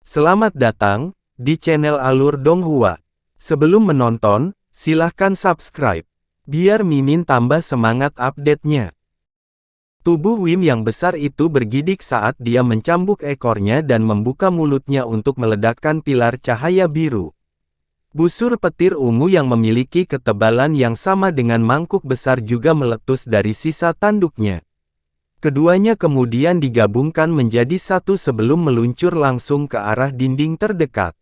Selamat datang di channel Alur Donghua. Sebelum menonton, silahkan subscribe, biar Mimin tambah semangat update-nya. Tubuh Wim yang besar itu bergidik saat dia mencambuk ekornya dan membuka mulutnya untuk meledakkan pilar cahaya biru. Busur petir ungu yang memiliki ketebalan yang sama dengan mangkuk besar juga meletus dari sisa tanduknya. Keduanya kemudian digabungkan menjadi satu sebelum meluncur langsung ke arah dinding terdekat.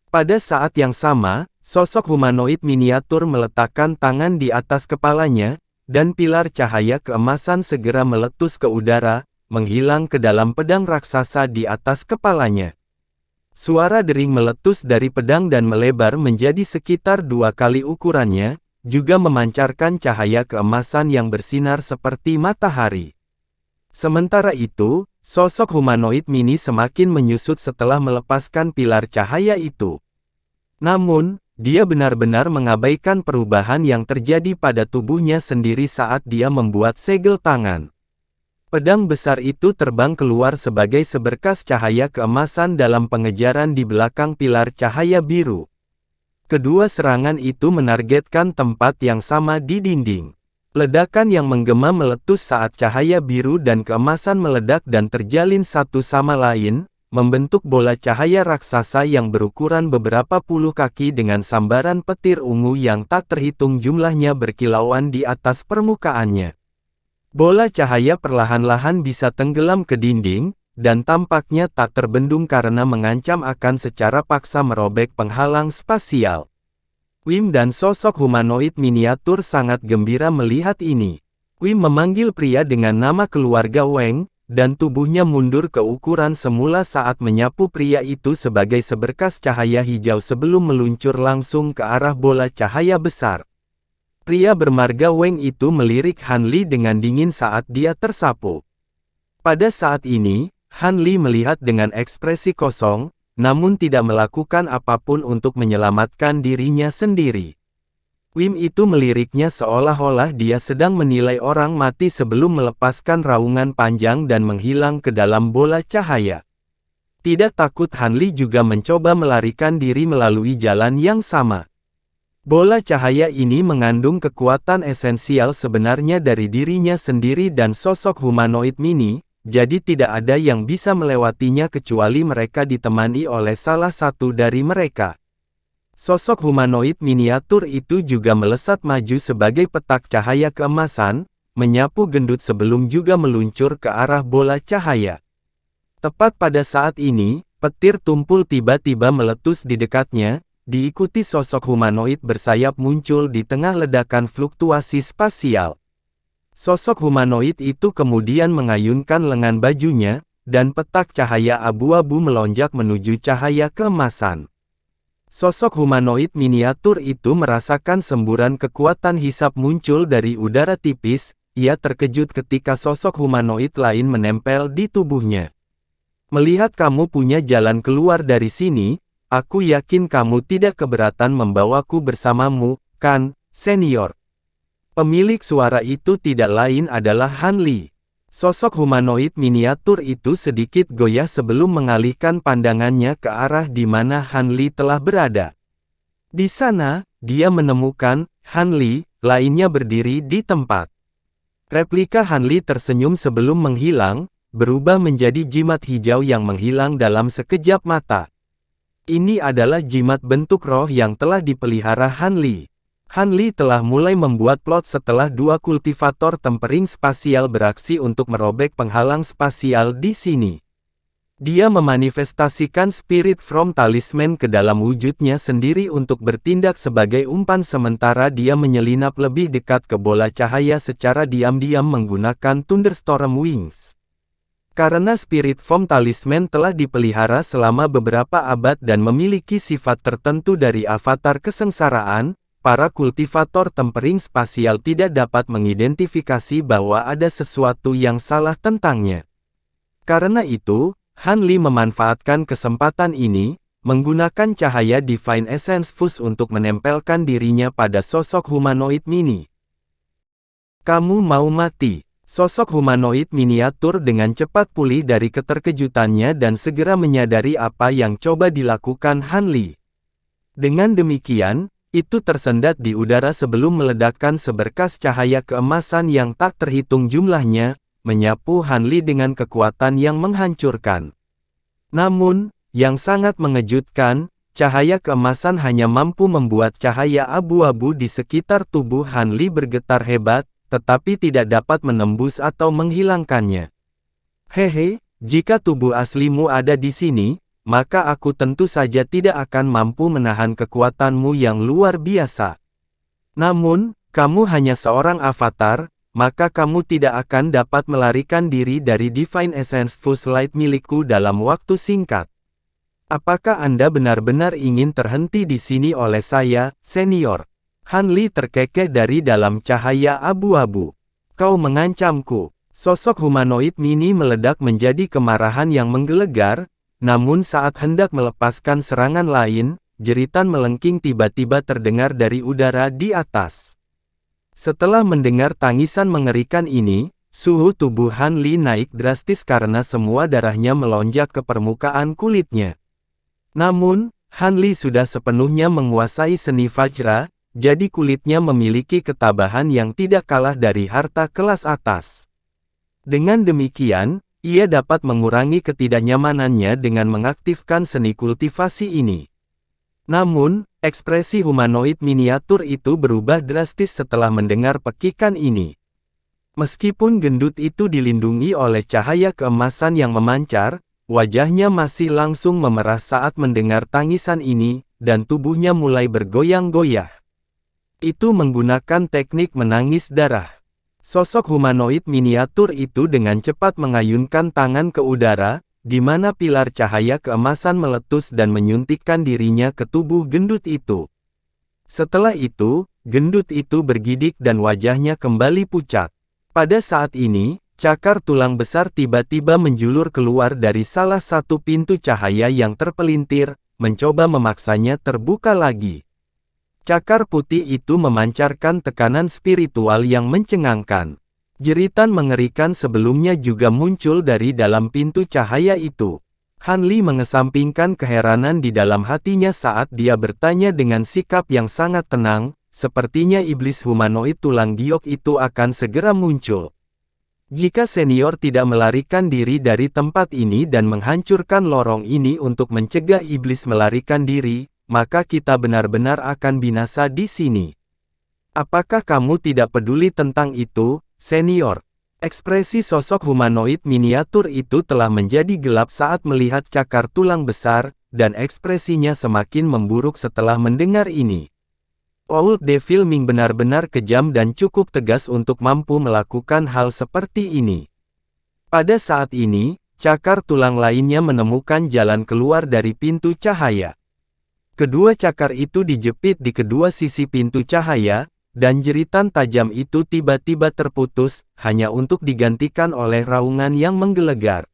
Pada saat yang sama, sosok humanoid miniatur meletakkan tangan di atas kepalanya, dan pilar cahaya keemasan segera meletus ke udara, menghilang ke dalam pedang raksasa di atas kepalanya. Suara dering meletus dari pedang dan melebar menjadi sekitar 2 kali ukurannya, juga memancarkan cahaya keemasan yang bersinar seperti matahari. Sementara itu, sosok humanoid mini semakin menyusut setelah melepaskan pilar cahaya itu. Namun, dia benar-benar mengabaikan perubahan yang terjadi pada tubuhnya sendiri saat dia membuat segel tangan. Pedang besar itu terbang keluar sebagai seberkas cahaya keemasan dalam pengejaran di belakang pilar cahaya biru. Kedua serangan itu menargetkan tempat yang sama di dinding. Ledakan yang menggema meletus saat cahaya biru dan keemasan meledak dan terjalin satu sama lain, membentuk bola cahaya raksasa yang berukuran beberapa puluh kaki dengan sambaran petir ungu yang tak terhitung jumlahnya berkilauan di atas permukaannya. Bola cahaya perlahan-lahan bisa tenggelam ke dinding, dan tampaknya tak terbendung karena mengancam akan secara paksa merobek penghalang spasial. Wim dan sosok humanoid miniatur sangat gembira melihat ini. Wim memanggil pria dengan nama keluarga Weng, dan tubuhnya mundur ke ukuran semula saat menyapu pria itu sebagai seberkas cahaya hijau sebelum meluncur langsung ke arah bola cahaya besar. Pria bermarga Weng itu melirik Han Li dengan dingin saat dia tersapu. Pada saat ini, Han Li melihat dengan ekspresi kosong, namun tidak melakukan apapun untuk menyelamatkan dirinya sendiri. Wim itu meliriknya seolah-olah dia sedang menilai orang mati sebelum melepaskan raungan panjang dan menghilang ke dalam bola cahaya. Tidak takut Han Li juga mencoba melarikan diri melalui jalan yang sama. Bola cahaya ini mengandung kekuatan esensial sebenarnya dari dirinya sendiri dan sosok humanoid mini, jadi tidak ada yang bisa melewatinya kecuali mereka ditemani oleh salah satu dari mereka. Sosok humanoid miniatur itu juga melesat maju sebagai petak cahaya keemasan, menyapu gendut sebelum juga meluncur ke arah bola cahaya. Tepat pada saat ini, petir tumpul tiba-tiba meletus di dekatnya, diikuti sosok humanoid bersayap muncul di tengah ledakan fluktuasi spasial. Sosok humanoid itu kemudian mengayunkan lengan bajunya, dan petak cahaya abu-abu melonjak menuju cahaya keemasan. Sosok humanoid miniatur itu merasakan semburan kekuatan hisap muncul dari udara tipis, ia terkejut ketika sosok humanoid lain menempel di tubuhnya. Melihat kamu punya jalan keluar dari sini, aku yakin kamu tidak keberatan membawaku bersamamu, kan, senior? Pemilik suara itu tidak lain adalah Han Li. Sosok humanoid miniatur itu sedikit goyah sebelum mengalihkan pandangannya ke arah di mana Han Li telah berada. Di sana, dia menemukan Han Li lainnya berdiri di tempat. Replika Han Li tersenyum sebelum menghilang, berubah menjadi jimat hijau yang menghilang dalam sekejap mata. Ini adalah jimat bentuk roh yang telah dipelihara Han Li. Han Li telah mulai membuat plot setelah 2 kultivator tempering spasial beraksi untuk merobek penghalang spasial di sini. Dia memanifestasikan Spirit from Talisman ke dalam wujudnya sendiri untuk bertindak sebagai umpan sementara dia menyelinap lebih dekat ke bola cahaya secara diam-diam menggunakan Thunderstorm Wings. Karena Spirit from Talisman telah dipelihara selama beberapa abad dan memiliki sifat tertentu dari avatar kesengsaraan, para kultivator tempering spasial tidak dapat mengidentifikasi bahwa ada sesuatu yang salah tentangnya. Karena itu, Han Li memanfaatkan kesempatan ini, menggunakan cahaya Divine Essence Fuse untuk menempelkan dirinya pada sosok humanoid mini. Kamu mau mati? Sosok humanoid miniatur dengan cepat pulih dari keterkejutannya dan segera menyadari apa yang coba dilakukan Han Li. Dengan demikian, itu tersendat di udara sebelum meledakkan seberkas cahaya keemasan yang tak terhitung jumlahnya, menyapu Han Li dengan kekuatan yang menghancurkan. Namun, yang sangat mengejutkan, cahaya keemasan hanya mampu membuat cahaya abu-abu di sekitar tubuh Han Li bergetar hebat, tetapi tidak dapat menembus atau menghilangkannya. Hehe, jika tubuh aslimu ada di sini, maka aku tentu saja tidak akan mampu menahan kekuatanmu yang luar biasa. Namun, kamu hanya seorang avatar, maka kamu tidak akan dapat melarikan diri dari Divine Essence Fuse Light milikku dalam waktu singkat. Apakah Anda benar-benar ingin terhenti di sini oleh saya, senior? Han Li terkekeh dari dalam cahaya abu-abu. Kau mengancamku. Sosok humanoid mini meledak menjadi kemarahan yang menggelegar, namun saat hendak melepaskan serangan lain, jeritan melengking tiba-tiba terdengar dari udara di atas. Setelah mendengar tangisan mengerikan ini, suhu tubuh Han Li naik drastis karena semua darahnya melonjak ke permukaan kulitnya. Namun, Han Li sudah sepenuhnya menguasai seni Vajra, jadi kulitnya memiliki ketabahan yang tidak kalah dari harta kelas atas. Dengan demikian, ia dapat mengurangi ketidaknyamanannya dengan mengaktifkan seni kultivasi ini. Namun, ekspresi humanoid miniatur itu berubah drastis setelah mendengar pekikan ini. Meskipun gendut itu dilindungi oleh cahaya keemasan yang memancar, wajahnya masih langsung memerah saat mendengar tangisan ini, dan tubuhnya mulai bergoyang-goyah. Itu menggunakan teknik menangis darah. Sosok humanoid miniatur itu dengan cepat mengayunkan tangan ke udara, di mana pilar cahaya keemasan meletus dan menyuntikkan dirinya ke tubuh gendut itu. Setelah itu, gendut itu bergidik dan wajahnya kembali pucat. Pada saat ini, cakar tulang besar tiba-tiba menjulur keluar dari salah satu pintu cahaya yang terpelintir, mencoba memaksanya terbuka lagi. Cakar putih itu memancarkan tekanan spiritual yang mencengangkan. Jeritan mengerikan sebelumnya juga muncul dari dalam pintu cahaya itu. Han Li mengesampingkan keheranan di dalam hatinya saat dia bertanya dengan sikap yang sangat tenang, sepertinya iblis humanoid tulang giok itu akan segera muncul. Jika senior tidak melarikan diri dari tempat ini dan menghancurkan lorong ini untuk mencegah iblis melarikan diri, maka kita benar-benar akan binasa di sini. Apakah kamu tidak peduli tentang itu, senior? Ekspresi sosok humanoid miniatur itu telah menjadi gelap saat melihat cakar tulang besar, dan ekspresinya semakin memburuk setelah mendengar ini. Old Devil Ming benar-benar kejam dan cukup tegas untuk mampu melakukan hal seperti ini. Pada saat ini, cakar tulang lainnya menemukan jalan keluar dari pintu cahaya. Kedua cakar itu dijepit di kedua sisi pintu cahaya, dan jeritan tajam itu tiba-tiba terputus, hanya untuk digantikan oleh raungan yang menggelegar.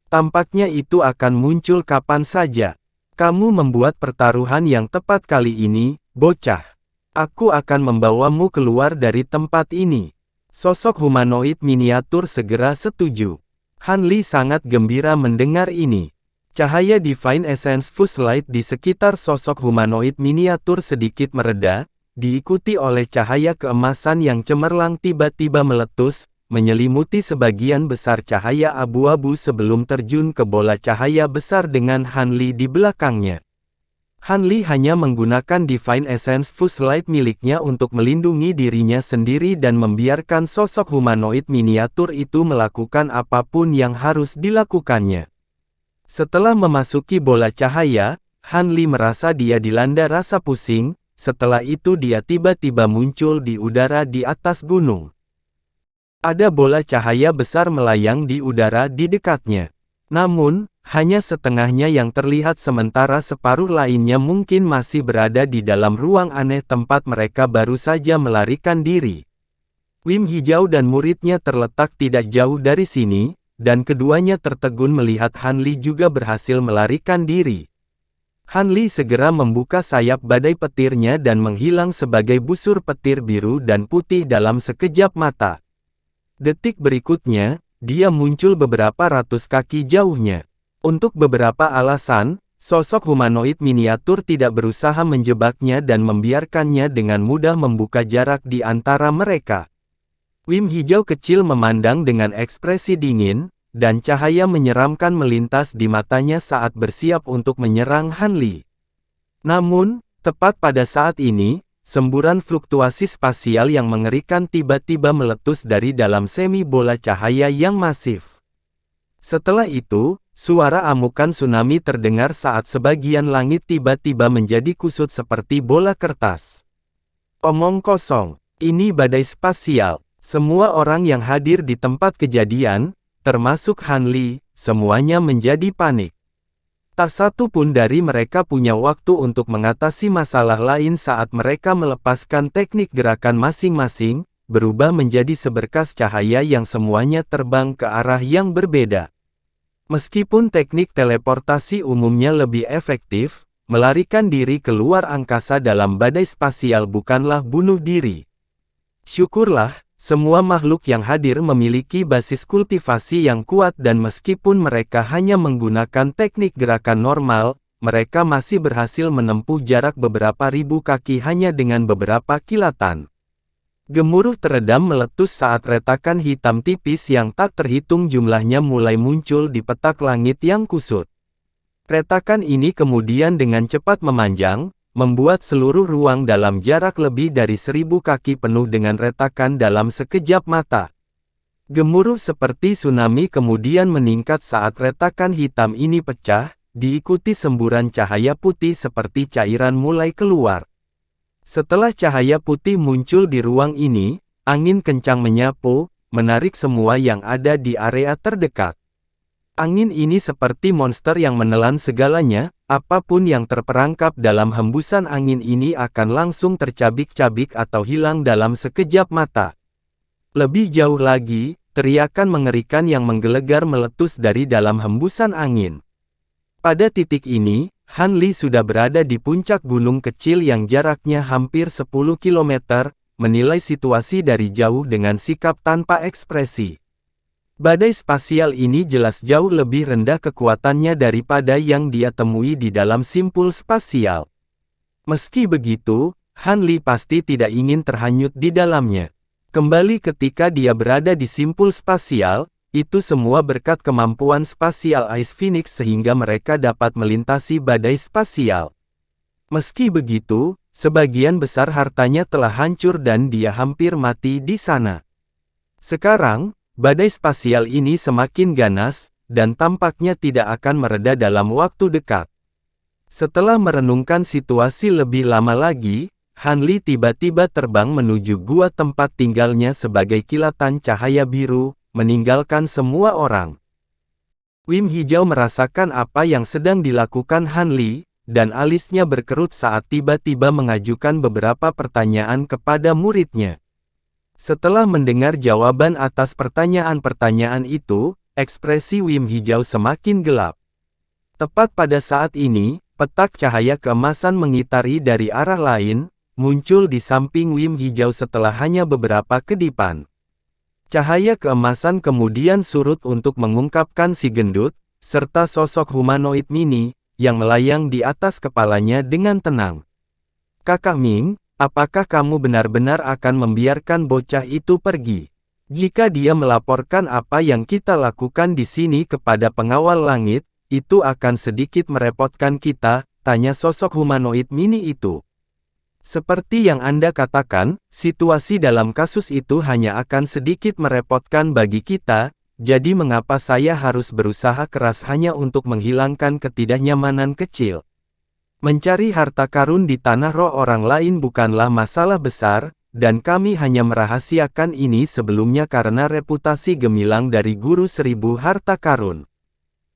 Tampaknya itu akan muncul kapan saja. Kamu membuat pertaruhan yang tepat kali ini, bocah. Aku akan membawamu keluar dari tempat ini. Sosok humanoid miniatur segera setuju. Han Li sangat gembira mendengar ini. Cahaya Divine Essence Fuse Light di sekitar sosok humanoid miniatur sedikit mereda, diikuti oleh cahaya keemasan yang cemerlang tiba-tiba meletus, menyelimuti sebagian besar cahaya abu-abu sebelum terjun ke bola cahaya besar dengan Han Li di belakangnya. Han Li hanya menggunakan Divine Essence Fuse Light miliknya untuk melindungi dirinya sendiri dan membiarkan sosok humanoid miniatur itu melakukan apapun yang harus dilakukannya. Setelah memasuki bola cahaya, Han Li merasa dia dilanda rasa pusing, setelah itu dia tiba-tiba muncul di udara di atas gunung. Ada bola cahaya besar melayang di udara di dekatnya. Namun, hanya setengahnya yang terlihat sementara separuh lainnya mungkin masih berada di dalam ruang aneh tempat mereka baru saja melarikan diri. Wim Hijau dan muridnya terletak tidak jauh dari sini, dan keduanya tertegun melihat Han Li juga berhasil melarikan diri. Han Li segera membuka sayap badai petirnya dan menghilang sebagai busur petir biru dan putih dalam sekejap mata. Detik berikutnya, dia muncul beberapa ratus kaki jauhnya. Untuk beberapa alasan, sosok humanoid miniatur tidak berusaha menjebaknya dan membiarkannya dengan mudah membuka jarak di antara mereka. Wim hijau kecil memandang dengan ekspresi dingin, dan cahaya menyeramkan melintas di matanya saat bersiap untuk menyerang Han Li. Namun, tepat pada saat ini, semburan fluktuasi spasial yang mengerikan tiba-tiba meletus dari dalam semi bola cahaya yang masif. Setelah itu, suara amukan tsunami terdengar saat sebagian langit tiba-tiba menjadi kusut seperti bola kertas. Omong kosong, ini badai spasial. Semua orang yang hadir di tempat kejadian, termasuk Han Li, semuanya menjadi panik. Tak satu pun dari mereka punya waktu untuk mengatasi masalah lain saat mereka melepaskan teknik gerakan masing-masing, berubah menjadi seberkas cahaya yang semuanya terbang ke arah yang berbeda. Meskipun teknik teleportasi umumnya lebih efektif, melarikan diri keluar angkasa dalam badai spasial bukanlah bunuh diri. Syukurlah, semua makhluk yang hadir memiliki basis kultivasi yang kuat dan meskipun mereka hanya menggunakan teknik gerakan normal, mereka masih berhasil menempuh jarak beberapa ribu kaki hanya dengan beberapa kilatan. Gemuruh teredam meletus saat retakan hitam tipis yang tak terhitung jumlahnya mulai muncul di petak langit yang kusut. Retakan ini kemudian dengan cepat memanjang, membuat seluruh ruang dalam jarak lebih dari 1000 kaki penuh dengan retakan dalam sekejap mata. Gemuruh seperti tsunami kemudian meningkat saat retakan hitam ini pecah, diikuti semburan cahaya putih seperti cairan mulai keluar. Setelah cahaya putih muncul di ruang ini, angin kencang menyapu, menarik semua yang ada di area terdekat. Angin ini seperti monster yang menelan segalanya, apapun yang terperangkap dalam hembusan angin ini akan langsung tercabik-cabik atau hilang dalam sekejap mata. Lebih jauh lagi, teriakan mengerikan yang menggelegar meletus dari dalam hembusan angin. Pada titik ini, Han Li sudah berada di puncak gunung kecil yang jaraknya hampir 10 km, menilai situasi dari jauh dengan sikap tanpa ekspresi. Badai spasial ini jelas jauh lebih rendah kekuatannya daripada yang dia temui di dalam simpul spasial. Meski begitu, Han Li pasti tidak ingin terhanyut di dalamnya. Kembali ketika dia berada di simpul spasial, itu semua berkat kemampuan spasial Ice Phoenix sehingga mereka dapat melintasi badai spasial. Meski begitu, sebagian besar hartanya telah hancur dan dia hampir mati di sana. Sekarang, badai spasial ini semakin ganas, dan tampaknya tidak akan mereda dalam waktu dekat. Setelah merenungkan situasi lebih lama lagi, Han Li tiba-tiba terbang menuju gua tempat tinggalnya sebagai kilatan cahaya biru, meninggalkan semua orang. Wim hijau merasakan apa yang sedang dilakukan Han Li, dan alisnya berkerut saat tiba-tiba mengajukan beberapa pertanyaan kepada muridnya. Setelah mendengar jawaban atas pertanyaan-pertanyaan itu, ekspresi Wim hijau semakin gelap. Tepat pada saat ini, petak cahaya keemasan mengitari dari arah lain, muncul di samping Wim hijau setelah hanya beberapa kedipan. Cahaya keemasan kemudian surut untuk mengungkapkan si gendut, serta sosok humanoid mini, yang melayang di atas kepalanya dengan tenang. Kakak Ming, apakah kamu benar-benar akan membiarkan bocah itu pergi? Jika dia melaporkan apa yang kita lakukan di sini kepada pengawal langit, itu akan sedikit merepotkan kita, tanya sosok humanoid mini itu. Seperti yang Anda katakan, situasi dalam kasus itu hanya akan sedikit merepotkan bagi kita, jadi mengapa saya harus berusaha keras hanya untuk menghilangkan ketidaknyamanan kecil? Mencari harta karun di tanah roh orang lain bukanlah masalah besar, dan kami hanya merahasiakan ini sebelumnya karena reputasi gemilang dari guru 1000 harta karun.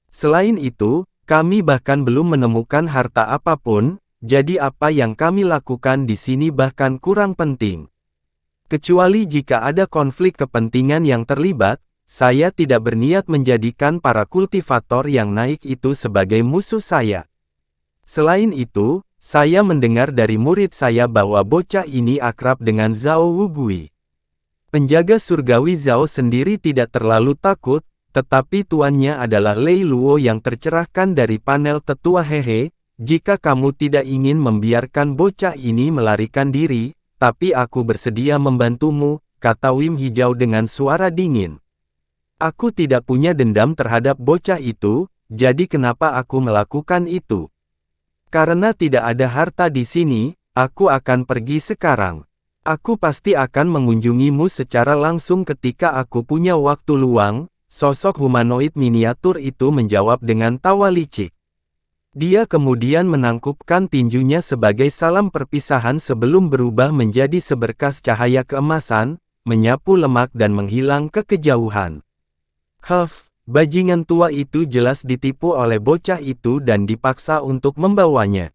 Selain itu, kami bahkan belum menemukan harta apapun, jadi apa yang kami lakukan di sini bahkan kurang penting. Kecuali jika ada konflik kepentingan yang terlibat, saya tidak berniat menjadikan para kultivator yang naik itu sebagai musuh saya. Selain itu, saya mendengar dari murid saya bahwa bocah ini akrab dengan Zhao Wugui. Penjaga surgawi Zhao sendiri tidak terlalu takut, tetapi tuannya adalah Lei Luo yang tercerahkan dari panel tetua Hehe. Jika kamu tidak ingin membiarkan bocah ini melarikan diri, tapi aku bersedia membantumu, kata Wim Hijau dengan suara dingin. Aku tidak punya dendam terhadap bocah itu, jadi kenapa aku melakukan itu? Karena tidak ada harta di sini, aku akan pergi sekarang. Aku pasti akan mengunjungimu secara langsung ketika aku punya waktu luang. Sosok humanoid miniatur itu menjawab dengan tawa licik. Dia kemudian menangkupkan tinjunya sebagai salam perpisahan sebelum berubah menjadi seberkas cahaya keemasan, menyapu lemak dan menghilang ke kejauhan. Bajingan tua itu jelas ditipu oleh bocah itu dan dipaksa untuk membawanya.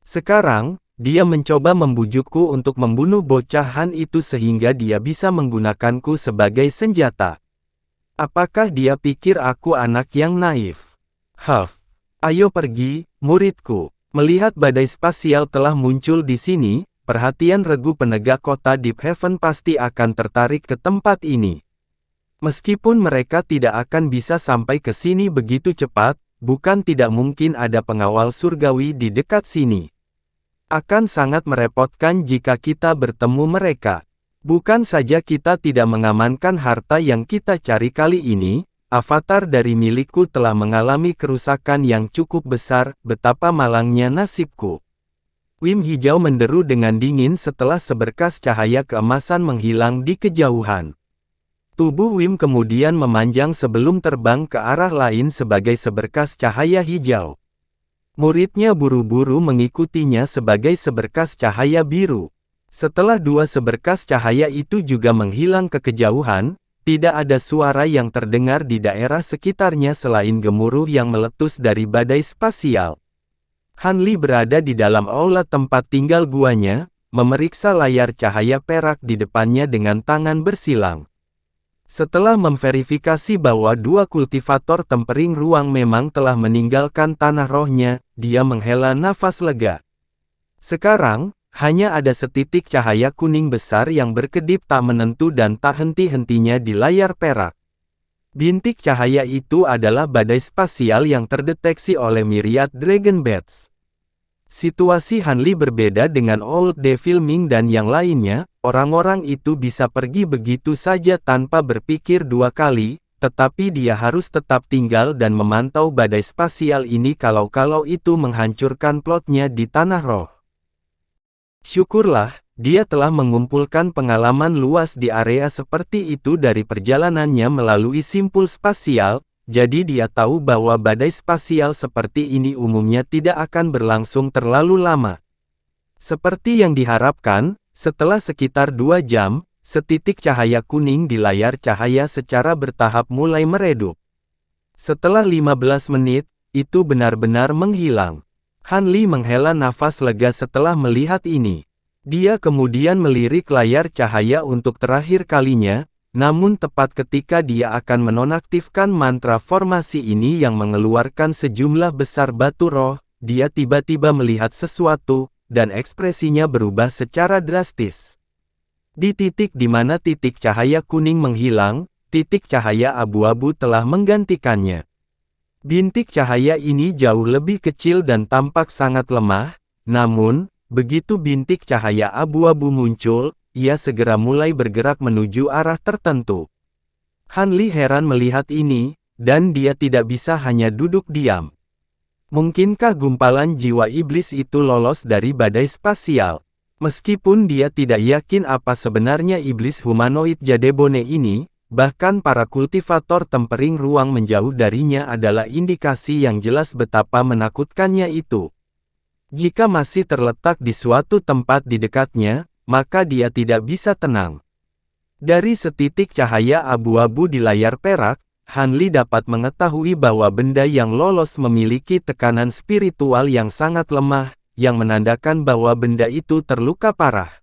Sekarang, dia mencoba membujukku untuk membunuh bocah Han itu sehingga dia bisa menggunakanku sebagai senjata. Apakah dia pikir aku anak yang naif? Ayo pergi, muridku. Melihat badai spasial telah muncul di sini, perhatian regu penegak kota Deep Heaven pasti akan tertarik ke tempat ini. Meskipun mereka tidak akan bisa sampai ke sini begitu cepat, bukan tidak mungkin ada pengawal surgawi di dekat sini. Akan sangat merepotkan jika kita bertemu mereka. Bukan saja kita tidak mengamankan harta yang kita cari kali ini, avatar dari milikku telah mengalami kerusakan yang cukup besar, betapa malangnya nasibku. Wim Hijau menderu dengan dingin setelah seberkas cahaya keemasan menghilang di kejauhan. Tubuh Wim kemudian memanjang sebelum terbang ke arah lain sebagai seberkas cahaya hijau. Muridnya buru-buru mengikutinya sebagai seberkas cahaya biru. Setelah dua seberkas cahaya itu juga menghilang ke kejauhan, tidak ada suara yang terdengar di daerah sekitarnya selain gemuruh yang meletus dari badai spasial. Han Li berada di dalam aula tempat tinggal guanya, memeriksa layar cahaya perak di depannya dengan tangan bersilang. Setelah memverifikasi bahwa dua kultivator tempering ruang memang telah meninggalkan tanah rohnya, dia menghela nafas lega. Sekarang, hanya ada setitik cahaya kuning besar yang berkedip tak menentu dan tak henti-hentinya di layar perak. Bintik cahaya itu adalah badai spasial yang terdeteksi oleh Myriad Dragon Bats. Situasi Han Li berbeda dengan Old Devil Ming dan yang lainnya, orang-orang itu bisa pergi begitu saja tanpa berpikir dua kali, tetapi dia harus tetap tinggal dan memantau badai spasial ini kalau itu menghancurkan plotnya di tanah roh. Syukurlah, dia telah mengumpulkan pengalaman luas di area seperti itu dari perjalanannya melalui simpul spasial, jadi dia tahu bahwa badai spasial seperti ini umumnya tidak akan berlangsung terlalu lama. Seperti yang diharapkan, setelah sekitar 2 jam, setitik cahaya kuning di layar cahaya secara bertahap mulai meredup. Setelah 15 menit, itu benar-benar menghilang. Han Li menghela nafas lega setelah melihat ini. Dia kemudian melirik layar cahaya untuk terakhir kalinya, namun tepat ketika dia akan menonaktifkan mantra formasi ini yang mengeluarkan sejumlah besar batu roh, dia tiba-tiba melihat sesuatu, dan ekspresinya berubah secara drastis. Di titik di mana titik cahaya kuning menghilang, titik cahaya abu-abu telah menggantikannya. Bintik cahaya ini jauh lebih kecil dan tampak sangat lemah, namun, begitu bintik cahaya abu-abu muncul, ia segera mulai bergerak menuju arah tertentu. Han Li heran melihat ini, dan dia tidak bisa hanya duduk diam. Mungkinkah gumpalan jiwa iblis itu lolos dari badai spasial? Meskipun dia tidak yakin apa sebenarnya iblis humanoid jadebone ini, bahkan para kultivator tempering ruang menjauh darinya adalah indikasi yang jelas betapa menakutkannya itu. Jika masih terletak di suatu tempat di dekatnya, maka dia tidak bisa tenang. Dari setitik cahaya abu-abu di layar perak, Han Li dapat mengetahui bahwa benda yang lolos memiliki tekanan spiritual yang sangat lemah, yang menandakan bahwa benda itu terluka parah.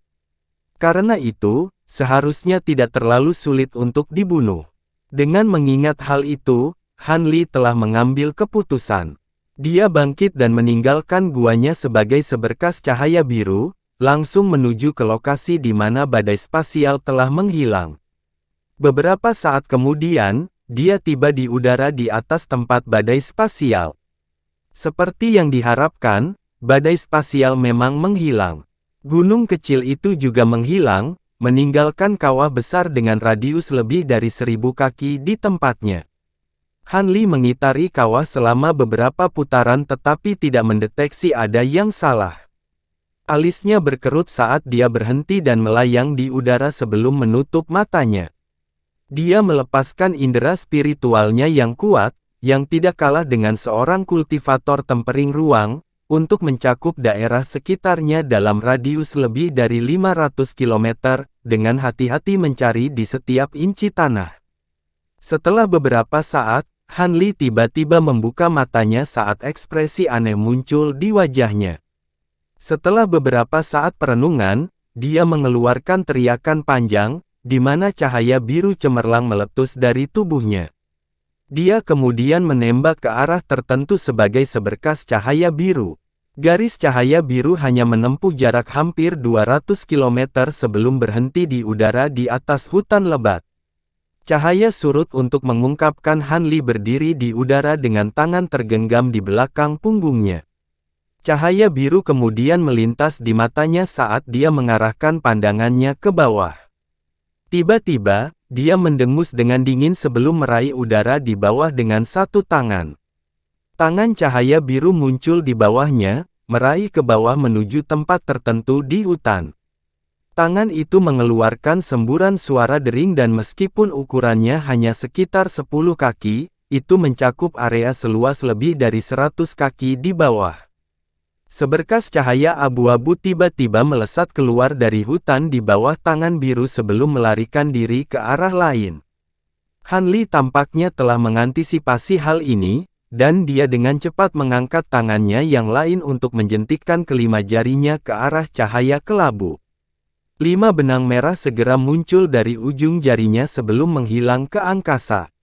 Karena itu, seharusnya tidak terlalu sulit untuk dibunuh. Dengan mengingat hal itu, Han Li telah mengambil keputusan. Dia bangkit dan meninggalkan guanya sebagai seberkas cahaya biru, langsung menuju ke lokasi di mana badai spasial telah menghilang. Beberapa saat kemudian, dia tiba di udara di atas tempat badai spasial. Seperti yang diharapkan, badai spasial memang menghilang. Gunung kecil itu juga menghilang, meninggalkan kawah besar dengan radius lebih dari 1000 kaki di tempatnya. Han Li mengitari kawah selama beberapa putaran tetapi tidak mendeteksi ada yang salah. Alisnya berkerut saat dia berhenti dan melayang di udara sebelum menutup matanya. Dia melepaskan indera spiritualnya yang kuat, yang tidak kalah dengan seorang kultivator tempering ruang, untuk mencakup daerah sekitarnya dalam radius lebih dari 500 km, dengan hati-hati mencari di setiap inci tanah. Setelah beberapa saat, Han Li tiba-tiba membuka matanya saat ekspresi aneh muncul di wajahnya. Setelah beberapa saat perenungan, dia mengeluarkan teriakan panjang, di mana cahaya biru cemerlang meletus dari tubuhnya. Dia kemudian menembak ke arah tertentu sebagai seberkas cahaya biru. Garis cahaya biru hanya menempuh jarak hampir 200 km sebelum berhenti di udara di atas hutan lebat. Cahaya surut untuk mengungkapkan Han Li berdiri di udara dengan tangan tergenggam di belakang punggungnya. Cahaya biru kemudian melintas di matanya saat dia mengarahkan pandangannya ke bawah. Tiba-tiba, dia mendengus dengan dingin sebelum meraih udara di bawah dengan satu tangan. Tangan cahaya biru muncul di bawahnya, meraih ke bawah menuju tempat tertentu di hutan. Tangan itu mengeluarkan semburan suara dering dan meskipun ukurannya hanya sekitar 10 kaki, itu mencakup area seluas lebih dari 100 kaki di bawah. Seberkas cahaya abu-abu tiba-tiba melesat keluar dari hutan di bawah tangan biru sebelum melarikan diri ke arah lain. Han Li tampaknya telah mengantisipasi hal ini, dan dia dengan cepat mengangkat tangannya yang lain untuk menjentikkan kelima jarinya ke arah cahaya kelabu. 5 benang merah segera muncul dari ujung jarinya sebelum menghilang ke angkasa.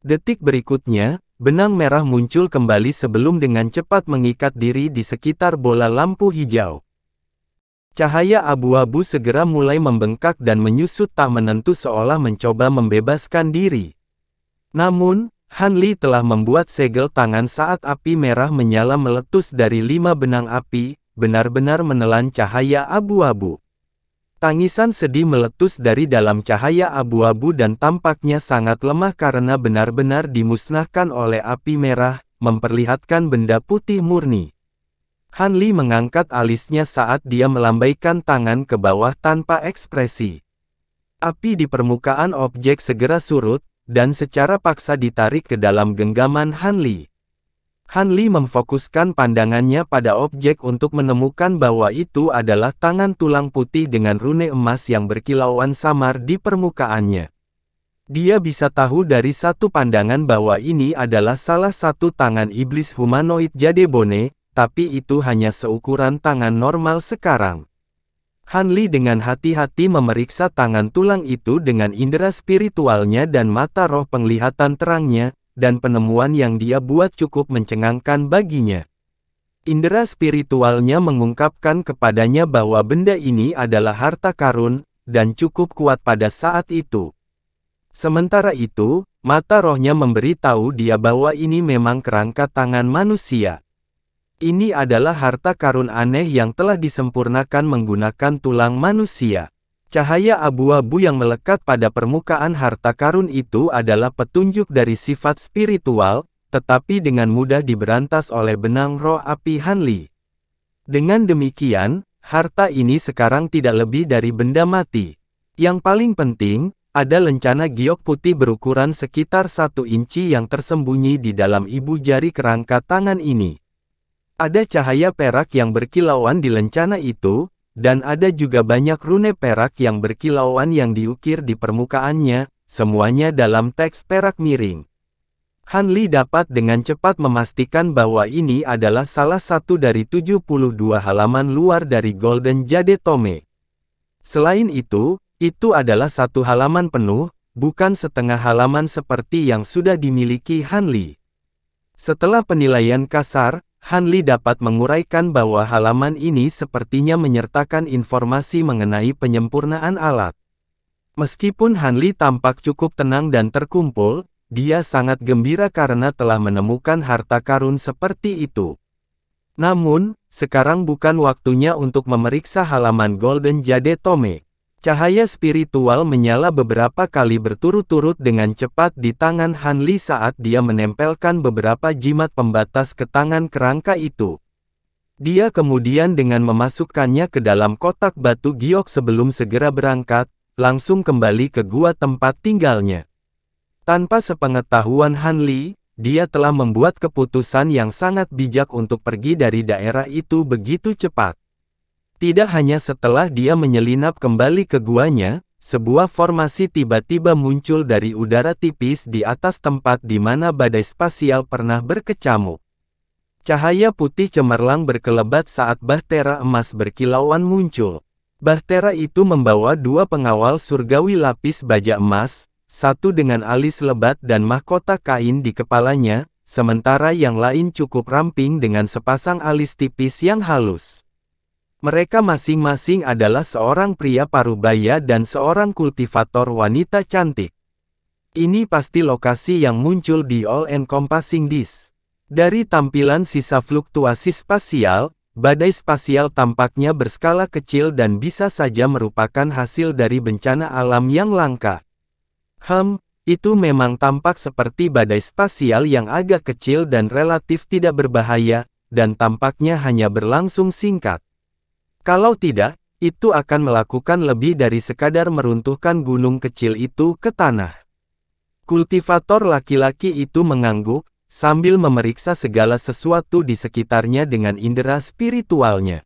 Detik berikutnya, benang merah muncul kembali sebelum dengan cepat mengikat diri di sekitar bola lampu hijau. Cahaya abu-abu segera mulai membengkak dan menyusut tak menentu seolah mencoba membebaskan diri. Namun, Han Li telah membuat segel tangan saat api merah menyala meletus dari 5 benang api, benar-benar menelan cahaya abu-abu. Tangisan sedih meletus dari dalam cahaya abu-abu dan tampaknya sangat lemah karena benar-benar dimusnahkan oleh api merah, memperlihatkan benda putih murni. Han Li mengangkat alisnya saat dia melambaikan tangan ke bawah tanpa ekspresi. Api di permukaan objek segera surut, dan secara paksa ditarik ke dalam genggaman Han Li. Han Li memfokuskan pandangannya pada objek untuk menemukan bahwa itu adalah tangan tulang putih dengan rune emas yang berkilauan samar di permukaannya. Dia bisa tahu dari satu pandangan bahwa ini adalah salah satu tangan iblis humanoid Jadebone, tapi itu hanya seukuran tangan normal sekarang. Han Li dengan hati-hati memeriksa tangan tulang itu dengan indera spiritualnya dan mata roh penglihatan terangnya, dan penemuan yang dia buat cukup mencengangkan baginya. Indera spiritualnya mengungkapkan kepadanya bahwa benda ini adalah harta karun, dan cukup kuat pada saat itu. Sementara itu, mata rohnya memberitahu dia bahwa ini memang kerangka tangan manusia. Ini adalah harta karun aneh yang telah disempurnakan menggunakan tulang manusia. Cahaya abu-abu yang melekat pada permukaan harta karun itu adalah petunjuk dari sifat spiritual, tetapi dengan mudah diberantas oleh benang roh api Han Li. Dengan demikian, harta ini sekarang tidak lebih dari benda mati. Yang paling penting, ada lencana giok putih berukuran sekitar 1 inci yang tersembunyi di dalam ibu jari kerangka tangan ini. Ada cahaya perak yang berkilauan di lencana itu, dan ada juga banyak rune perak yang berkilauan yang diukir di permukaannya, semuanya dalam teks perak miring. Han Li dapat dengan cepat memastikan bahwa ini adalah salah satu dari 72 halaman luar dari Golden Jade Tome. Selain itu adalah satu halaman penuh, bukan setengah halaman seperti yang sudah dimiliki Han Li. Setelah penilaian kasar, Hanli dapat menguraikan bahwa halaman ini sepertinya menyertakan informasi mengenai penyempurnaan alat. Meskipun Hanli tampak cukup tenang dan terkumpul, dia sangat gembira karena telah menemukan harta karun seperti itu. Namun, sekarang bukan waktunya untuk memeriksa halaman Golden Jade Tome. Cahaya spiritual menyala beberapa kali berturut-turut dengan cepat di tangan Hanli saat dia menempelkan beberapa jimat pembatas ke tangan kerangka itu. Dia kemudian dengan memasukkannya ke dalam kotak batu giok sebelum segera berangkat, langsung kembali ke gua tempat tinggalnya. Tanpa sepengetahuan Hanli, dia telah membuat keputusan yang sangat bijak untuk pergi dari daerah itu begitu cepat. Tidak hanya setelah dia menyelinap kembali ke guanya, sebuah formasi tiba-tiba muncul dari udara tipis di atas tempat di mana badai spasial pernah berkecamuk. Cahaya putih cemerlang berkelebat saat bahtera emas berkilauan muncul. Bahtera itu membawa dua pengawal surgawi lapis baja emas, satu dengan alis lebat dan mahkota kain di kepalanya, sementara yang lain cukup ramping dengan sepasang alis tipis yang halus. Mereka masing-masing adalah seorang pria parubaya dan seorang kultivator wanita cantik. Ini pasti lokasi yang muncul di All-Encompassing Disk. Dari tampilan sisa fluktuasi spasial, badai spasial tampaknya berskala kecil dan bisa saja merupakan hasil dari bencana alam yang langka. Itu memang tampak seperti badai spasial yang agak kecil dan relatif tidak berbahaya, dan tampaknya hanya berlangsung singkat. Kalau tidak, itu akan melakukan lebih dari sekadar meruntuhkan gunung kecil itu ke tanah. Kultivator laki-laki itu mengangguk, sambil memeriksa segala sesuatu di sekitarnya dengan indera spiritualnya.